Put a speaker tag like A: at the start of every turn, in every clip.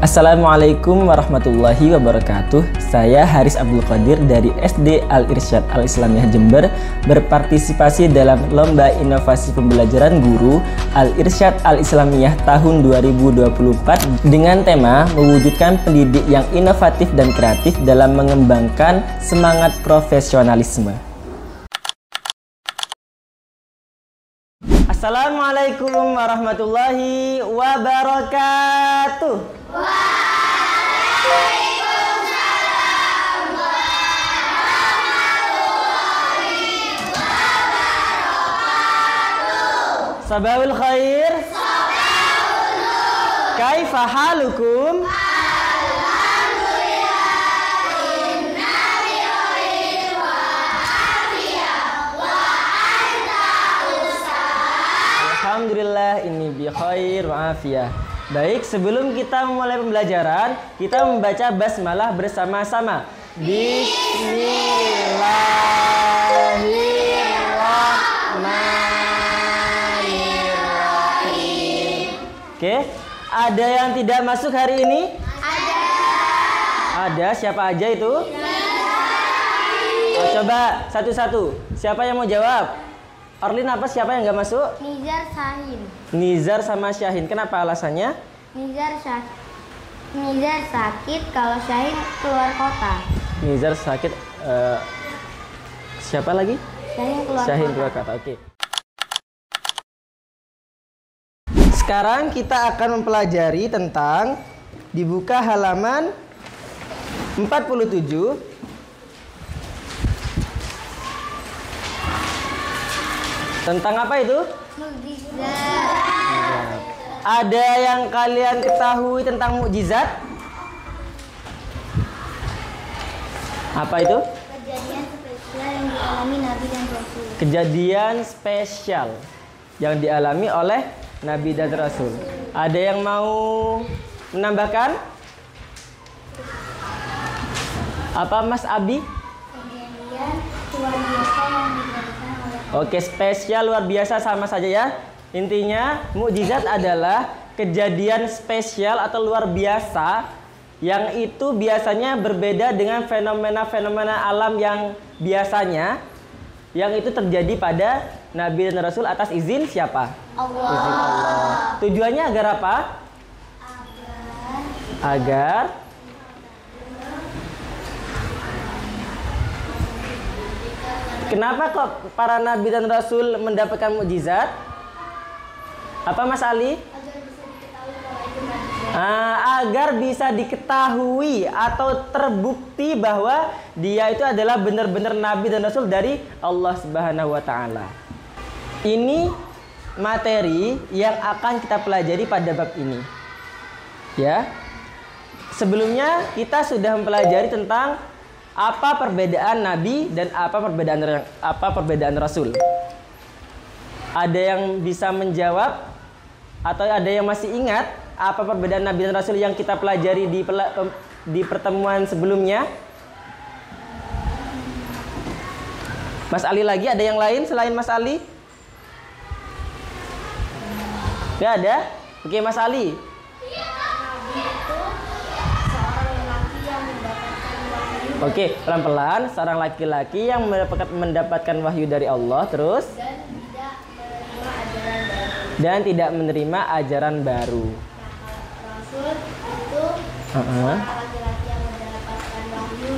A: Assalamualaikum warahmatullahi wabarakatuh. Saya Haris Abdul Qadir dari SD Al-Irsyad Al-Islamiyah Jember berpartisipasi dalam Lomba Inovasi Pembelajaran Guru Al-Irsyad Al-Islamiyah tahun 2024 dengan tema mewujudkan pendidik yang inovatif dan kreatif dalam mengembangkan semangat profesionalisme. Assalamualaikum warahmatullahi wabarakatuh.
B: Waalaikumsalam warahmatullahi wabarakatuh.
A: Sabahul khair.
B: Sabahul nur.
A: Kaifa halukum? Alhamdulillah ini bi khair wa afiyah. Baik, sebelum kita memulai pembelajaran, kita membaca basmalah bersama-sama. Bismillahirrahmanirrahim. Oke, ada yang tidak masuk hari ini?
B: Ada.
A: Ada, siapa aja itu? Oh, coba satu-satu. Siapa yang mau jawab? Orlin, apa siapa yang nggak masuk?
B: Nizar Sahin.
A: Nizar sama Syahin. Kenapa alasannya?
B: Nizar sakit kalau Syahin keluar kota.
A: Nizar sakit. Siapa lagi?
B: Syahin keluar
A: kota. Oke. Sekarang kita akan mempelajari tentang dibuka halaman 47. Tentang apa itu?
B: Mukjizat.
A: Ada yang kalian ketahui tentang mukjizat? Apa itu?
B: Kejadian spesial yang dialami oleh Nabi dan Rasul.
A: Kejadian spesial yang dialami oleh Nabi dan Rasul. Ada yang mau menambahkan? Apa Mas Abi?
B: Kejadian luar biasa yang diberikan oleh.
A: Oke, spesial luar biasa sama saja ya. Intinya mukjizat adalah kejadian spesial atau luar biasa yang itu biasanya berbeda dengan fenomena-fenomena alam yang biasanya yang itu terjadi pada Nabi dan Rasul atas izin siapa?
B: Allah.
A: Izin Allah. Tujuannya agar apa? Agar kenapa kok para Nabi dan Rasul mendapatkan mukjizat? Apa Mas Ali? Agar bisa diketahui atau terbukti bahwa dia itu adalah benar-benar Nabi dan Rasul dari Allah Subhanahu wa Ta'ala. Ini materi yang akan kita pelajari pada bab ini. Ya. Sebelumnya kita sudah mempelajari tentang apa perbedaan Nabi dan apa perbedaan Rasul. Ada yang bisa menjawab atau ada yang masih ingat apa perbedaan Nabi dan Rasul yang kita pelajari di pertemuan sebelumnya? Mas Ali lagi, ada yang lain selain Mas Ali? Gak ada? Oke, Mas Ali. Oke, pelan-pelan. Seorang laki-laki yang mendapatkan wahyu dari Allah, terus dan tidak menerima ajaran baru.
B: Rasul itu seorang laki-laki yang mendapatkan wahyu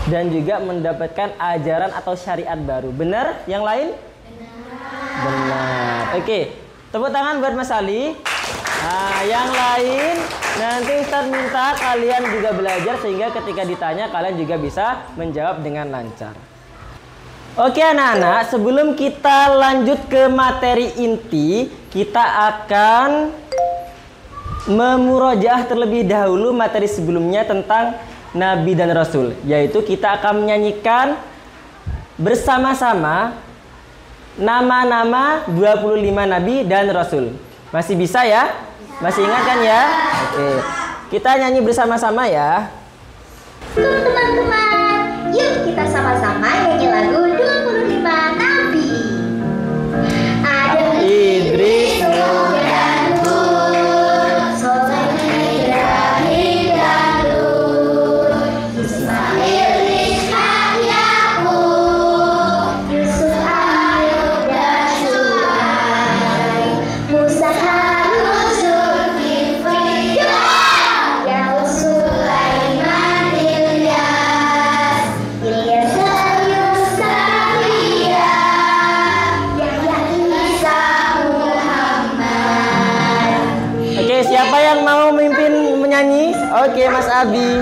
B: dan
A: juga mendapatkan ajaran atau syariat baru. Benar? Yang lain? Benar. Oke, tepuk tangan buat Mas Ali. Nah, yang lain nanti Ustaz minta kalian juga belajar sehingga ketika ditanya kalian juga bisa menjawab dengan lancar. Oke anak-anak, sebelum kita lanjut ke materi inti, kita akan memurojaah terlebih dahulu materi sebelumnya tentang Nabi dan Rasul. Yaitu kita akan menyanyikan bersama-sama nama-nama 25 Nabi dan Rasul. Masih bisa ya? Masih ingat kan ya? Oke. Kita nyanyi bersama-sama ya.
B: teman-teman, yuk kita sama-sama nyanyi lagu 25 Nabi. Adam,
A: Idris,
B: Nuh, dan
A: Siapa yang mau memimpin menyanyi? Oke, Mas Abi.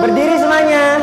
A: Berdiri semuanya.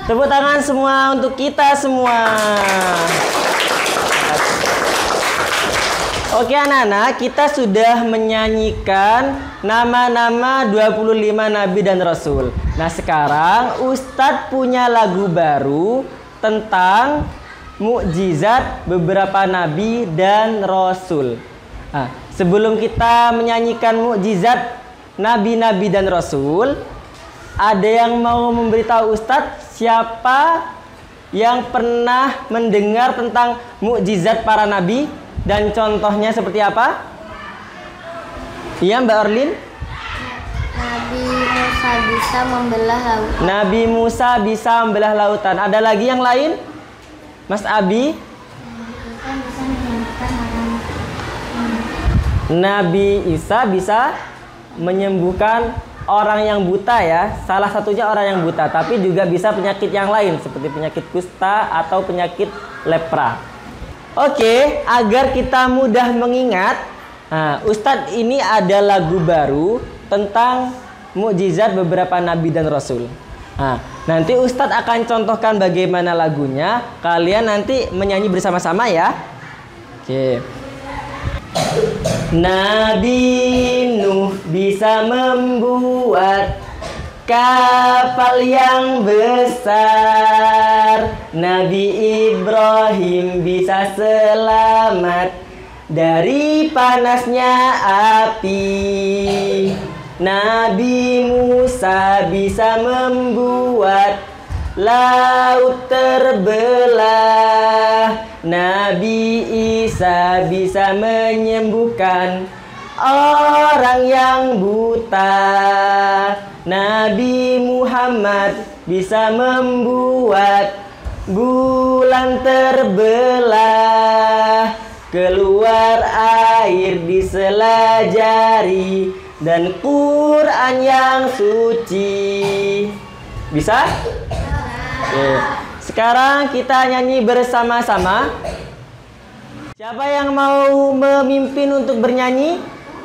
A: Tepuk tangan semua untuk kita semua. Oke anak-anak, kita sudah menyanyikan nama-nama 25 Nabi dan Rasul. Nah sekarang Ustadz punya lagu baru tentang mukjizat beberapa Nabi dan Rasul. Nah, sebelum kita menyanyikan mukjizat Nabi-Nabi dan Rasul, ada yang mau memberitahu Ustadz siapa yang pernah mendengar tentang mukjizat para nabi dan contohnya seperti apa? Iya Mbak Orlin?
B: Nabi Musa bisa membelah lautan.
A: Nabi Musa bisa membelah lautan. Ada lagi yang lain? Mas Abi? Nabi Isa bisa menyembuhkan orang yang buta ya, salah satunya orang yang buta, tapi juga bisa penyakit yang lain seperti penyakit kusta atau penyakit lepra. Oke, agar kita mudah mengingat, Ustadz ini ada lagu baru tentang mukjizat beberapa nabi dan rasul. Nanti Ustadz akan contohkan bagaimana lagunya, kalian nanti menyanyi bersama-sama ya. Oke. Nabi Nuh bisa membuat kapal yang besar. Nabi Ibrahim bisa selamat dari panasnya api. Nabi Musa bisa membuat laut terbelah. Nabi Isa bisa menyembuhkan orang yang buta. Nabi Muhammad bisa membuat bulan terbelah. Keluar air di sela jari dan Quran yang suci. Bisa? Oke. Sekarang kita nyanyi bersama-sama. Siapa yang mau memimpin untuk bernyanyi?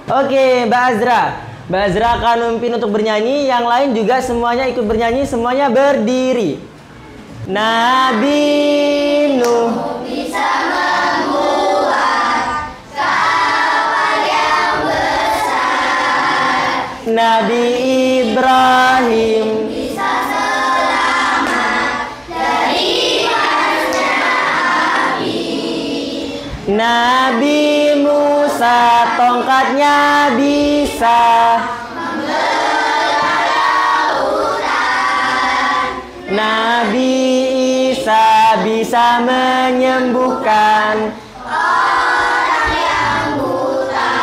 A: Oke, Mbak Azra. Mbak Azra akan memimpin untuk bernyanyi. Yang lain juga semuanya ikut bernyanyi. Semuanya berdiri. Nabi Nuh bisa membuat kapal yang besar. Nabi Ibrahim Nabi Musa tongkatnya bisa membelah lautan. Nabi Isa bisa menyembuhkan orang yang buta.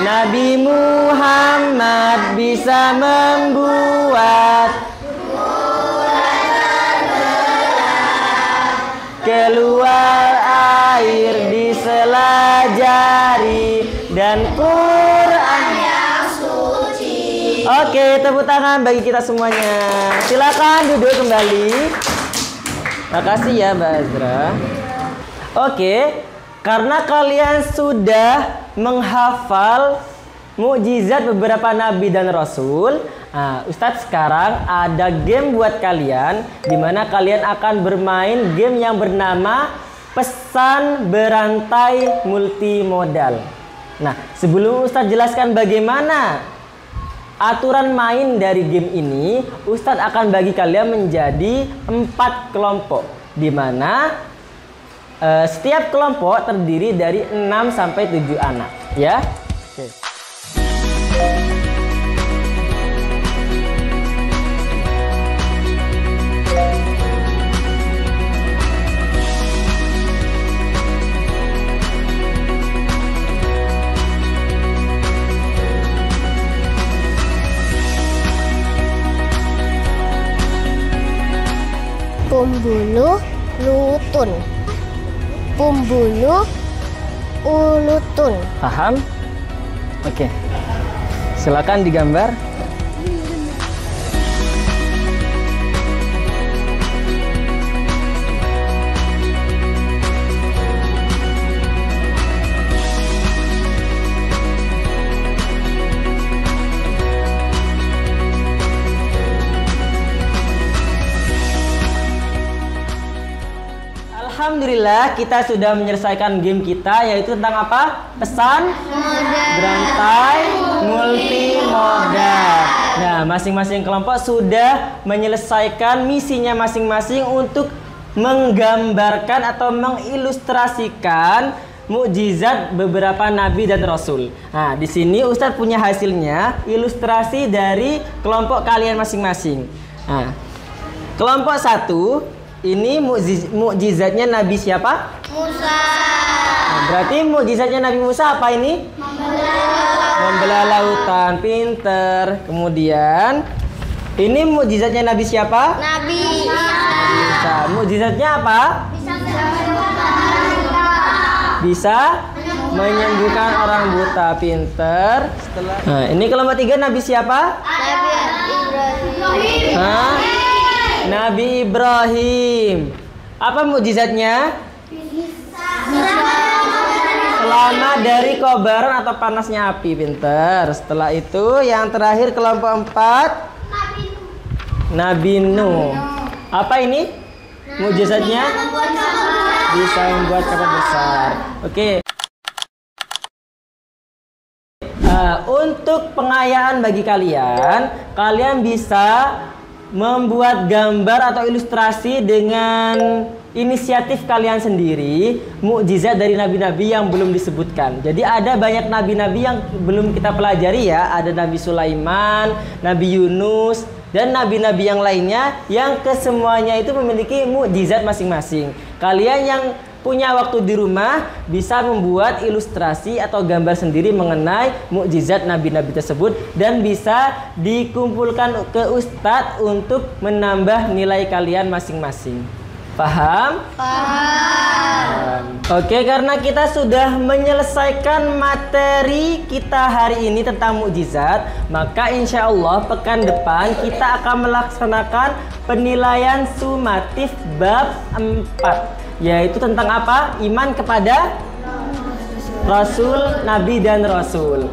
A: Nabi Muhammad bisa membuat keluar air di sela jari dan Quran yang suci. Oke, tepuk tangan bagi kita semuanya. Silakan duduk kembali. Makasih ya Mbak Azra. Oke, karena kalian sudah menghafal mukjizat beberapa nabi dan rasul, Ustadz sekarang ada game buat kalian, dimana kalian akan bermain game yang bernama pesan berantai multimodal. Nah, sebelum Ustadz jelaskan bagaimana aturan main dari game ini, Ustadz akan bagi kalian menjadi 4 kelompok, dimana setiap kelompok terdiri dari 6 sampai 7 anak, ya. Oke.
B: Pembuluh lutun. Pembuluh ulutun.
A: Paham? Oke. Silakan digambar. Alhamdulillah kita sudah menyelesaikan game kita, yaitu tentang apa? Pesan berantai multimoda. Nah, masing-masing kelompok sudah menyelesaikan misinya masing-masing untuk menggambarkan atau mengilustrasikan mukjizat beberapa nabi dan rasul. Nah, di sini Ustadz punya hasilnya, ilustrasi dari kelompok kalian masing-masing. Nah, kelompok 1 ini mukjizatnya Nabi siapa?
B: Musa.
A: Nah, berarti mukjizatnya Nabi Musa apa ini? Membelah lautan. Pinter. Kemudian ini mukjizatnya Nabi siapa?
B: Nabi
A: Isa. Mukjizatnya apa? Bisa menyembuhkan orang buta. Pinter. Nah, ini kelompok 3 Nabi siapa?
B: Nabi Ibrahim.
A: Hah? Nabi Ibrahim. Apa mukjizatnya? Selamat dari kobaran atau panasnya api. Pinter. Setelah itu yang terakhir kelompok 4 Nabi Nuh. Apa ini mukjizatnya? Bisa membuat kapal besar. Oke. Untuk pengayaan bagi kalian, kalian bisa membuat gambar atau ilustrasi dengan inisiatif kalian sendiri, mukjizat dari nabi-nabi yang belum disebutkan. Jadi ada banyak nabi-nabi yang belum kita pelajari ya. Ada Nabi Sulaiman, Nabi Yunus, dan nabi-nabi yang lainnya yang kesemuanya itu memiliki mukjizat masing-masing. Kalian yang punya waktu di rumah bisa membuat ilustrasi atau gambar sendiri mengenai mukjizat nabi-nabi tersebut dan bisa dikumpulkan ke Ustadz untuk menambah nilai kalian masing-masing. Paham? Paham. Oke, karena kita sudah menyelesaikan materi kita hari ini tentang mukjizat, maka insya Allah pekan depan kita akan melaksanakan penilaian sumatif bab 4. Yaitu tentang apa? Iman kepada Rasul, Nabi, dan Rasul.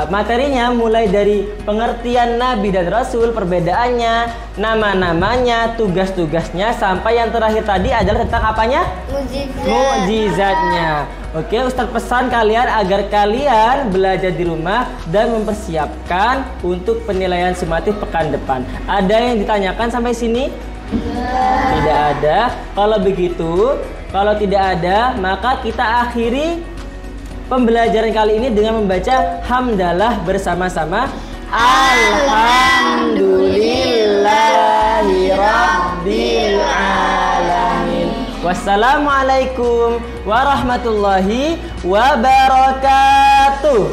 A: Materinya mulai dari pengertian Nabi dan Rasul, perbedaannya, nama-namanya, tugas-tugasnya, sampai yang terakhir tadi adalah tentang apanya? Mukjizatnya. Oke, Ustadz pesan kalian agar kalian belajar di rumah dan mempersiapkan untuk penilaian sumatif pekan depan. Ada yang ditanyakan sampai sini? Tidak ada. Kalau begitu, kalau tidak ada, maka kita akhiri pembelajaran kali ini dengan membaca hamdalah bersama-sama. Alhamdulillahirabbil alamin. Wassalamualaikum warahmatullahi wabarakatuh.